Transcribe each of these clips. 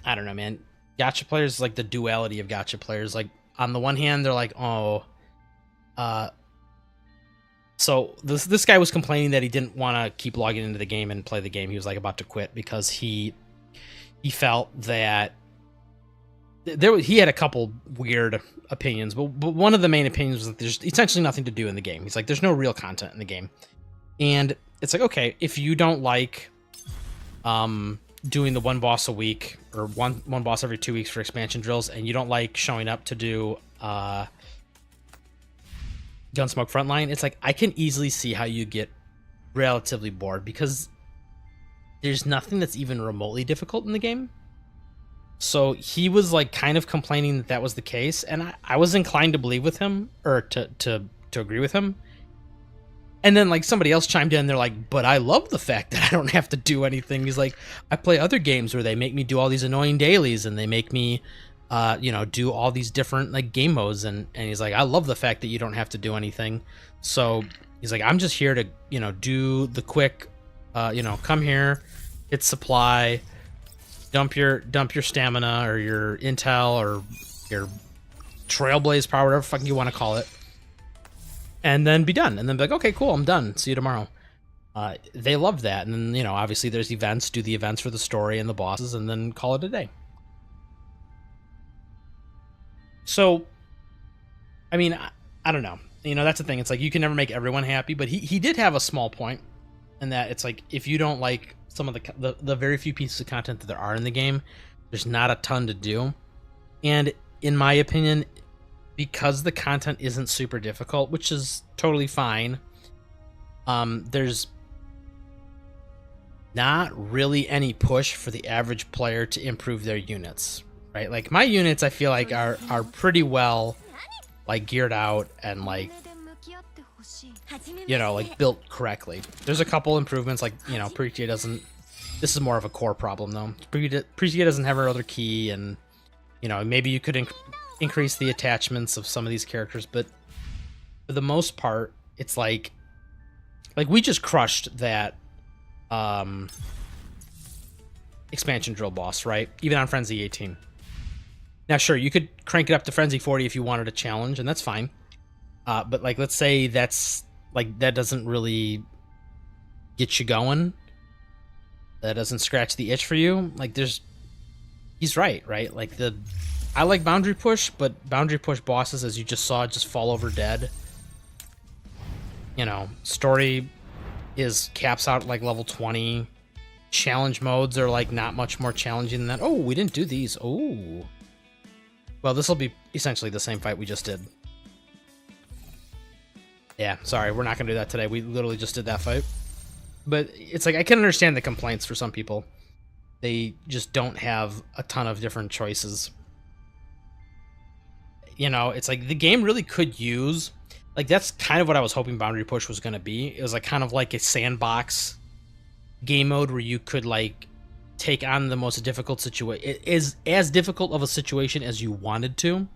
I don't know, man. Gacha players, like the duality of gacha players. Like on the one hand, they're like, oh, uh, so this guy was complaining that he didn't want to keep logging into the game and play the game. He was like about to quit because he felt that he had a couple weird opinions, but one of the main opinions was that there's essentially nothing to do in the game. He's like, there's no real content in the game, and it's like, okay, if you don't like doing the one boss a week or one boss every 2 weeks for expansion drills, and you don't like showing up to do Gunsmoke Frontline, it's like I can easily see how you get relatively bored because there's nothing that's even remotely difficult in the game. So he was like kind of complaining that was the case, and I was inclined to believe with him, or to agree with him. And then like somebody else chimed in, they're like, but I love the fact that I don't have to do anything. He's like, I play other games where they make me do all these annoying dailies and they make me do all these different like game modes, and he's like, I love the fact that you don't have to do anything. So he's like, I'm just here to do the quick come here, hit supply, dump your stamina or your intel or your trailblaze power, whatever fucking you want to call it, and then be done, and then be like, okay, cool, I'm done, see you tomorrow. They love that. And then obviously there's events, do the events for the story and the bosses, and then call it a day. So I mean, I don't know, that's the thing, it's like you can never make everyone happy, but he did have a small point in that it's like, if you don't like some of the very few pieces of content that there are in the game, there's not a ton to do. And in my opinion, because the content isn't super difficult, which is totally fine, there's not really any push for the average player to improve their units, right? Like my units, I feel like are pretty well like geared out and like like built correctly. There's a couple improvements, like Pretia doesn't. This is more of a core problem though. Pretia doesn't have her other key, and maybe you could increase the attachments of some of these characters, but for the most part, it's like we just crushed that expansion drill boss, right? Even on Frenzy 18. Now, sure, you could crank it up to Frenzy 40 if you wanted a challenge, and that's fine. But like, let's say that doesn't really get you going. That doesn't scratch the itch for you. Like, he's right? Like I like boundary push, but boundary push bosses, as you just saw, just fall over dead. Story caps out at like level 20. Challenge modes are like not much more challenging than that. Oh, we didn't do these. Oh. Well, this will be essentially the same fight we just did. Yeah, sorry, we're not going to do that today. We literally just did that fight. But it's like, I can understand the complaints for some people. They just don't have a ton of different choices. It's like the game really could use... Like, that's kind of what I was hoping Boundary Push was going to be. It was like kind of like a sandbox game mode where you could like take on the most difficult situation. It is as difficult of a situation as you wanted to,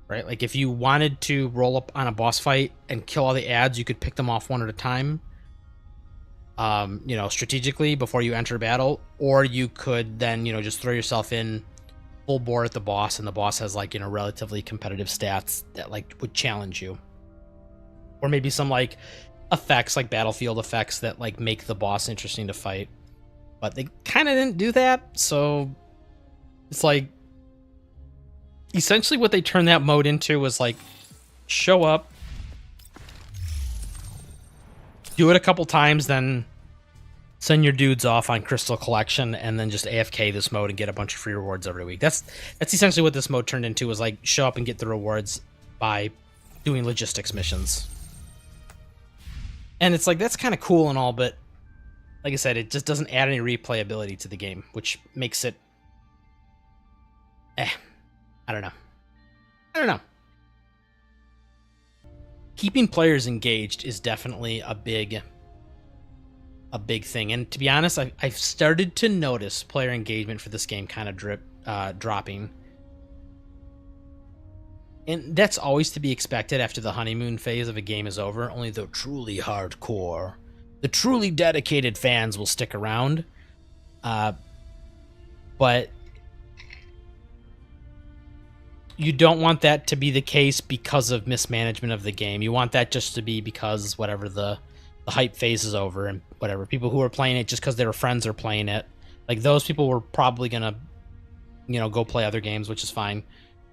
right? Like if you wanted to roll up on a boss fight and kill all the ads, you could pick them off one at a time, strategically before you enter battle, or you could then, just throw yourself in full bore at the boss, and the boss has like, relatively competitive stats that like would challenge you. Or maybe some like effects, like battlefield effects that like make the boss interesting to fight. But they kind of didn't do that, so it's like essentially what they turned that mode into was like show up, do it a couple times, then send your dudes off on crystal collection, and then just AFK this mode and get a bunch of free rewards every week. That's essentially what this mode turned into, was like show up and get the rewards by doing logistics missions. And it's like, that's kind of cool and all, but like I said, it just doesn't add any replayability to the game, which makes it... I don't know. Keeping players engaged is definitely a big thing. And to be honest, I've started to notice player engagement for this game kind of dropping. And that's always to be expected after the honeymoon phase of a game is over. Only the truly hardcore, the truly dedicated fans will stick around. But you don't want that to be the case because of mismanagement of the game. You want that just to be because whatever the hype phase is over, and whatever people who are playing it just because their friends are playing it, like those people were probably gonna, go play other games, which is fine.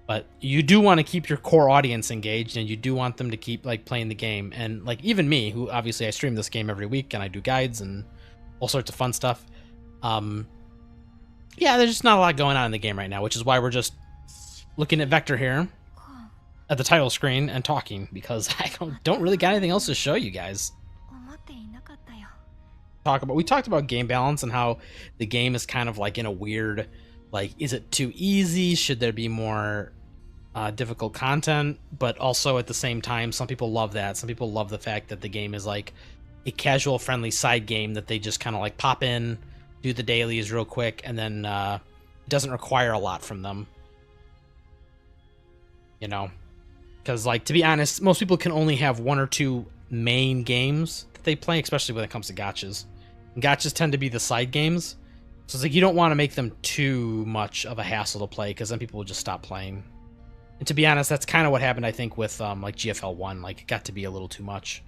But you do want to keep your core audience engaged, and you do want them to keep like playing the game. And like even me, who obviously I stream this game every week and I do guides and all sorts of fun stuff. Yeah, there's just not a lot going on in the game right now, which is why we're just looking at Vector here at the title screen and talking, because I don't really got anything else to show you guys. We talked about game balance and how the game is kind of like in a weird, like, is it too easy? Should there be more difficult content? But also at the same time, some people love that. Some people love the fact that the game is like a casual, friendly side game that they just kind of like pop in, do the dailies real quick, and then it doesn't require a lot from them. Because like, to be honest, most people can only have one or two main games that they play, especially when it comes to gachas. And gachas tend to be the side games, so it's like you don't want to make them too much of a hassle to play, because then people will just stop playing. And to be honest, that's kind of what happened, I think, with like GFL1. Like, it got to be a little too much.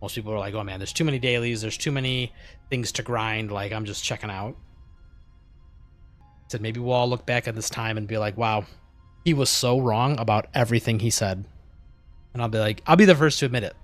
Most people are like, oh man, there's too many dailies, there's too many things to grind, like I'm just checking out. So maybe we'll all look back at this time and be like, wow, he was so wrong about everything he said. And I'll be the first to admit it.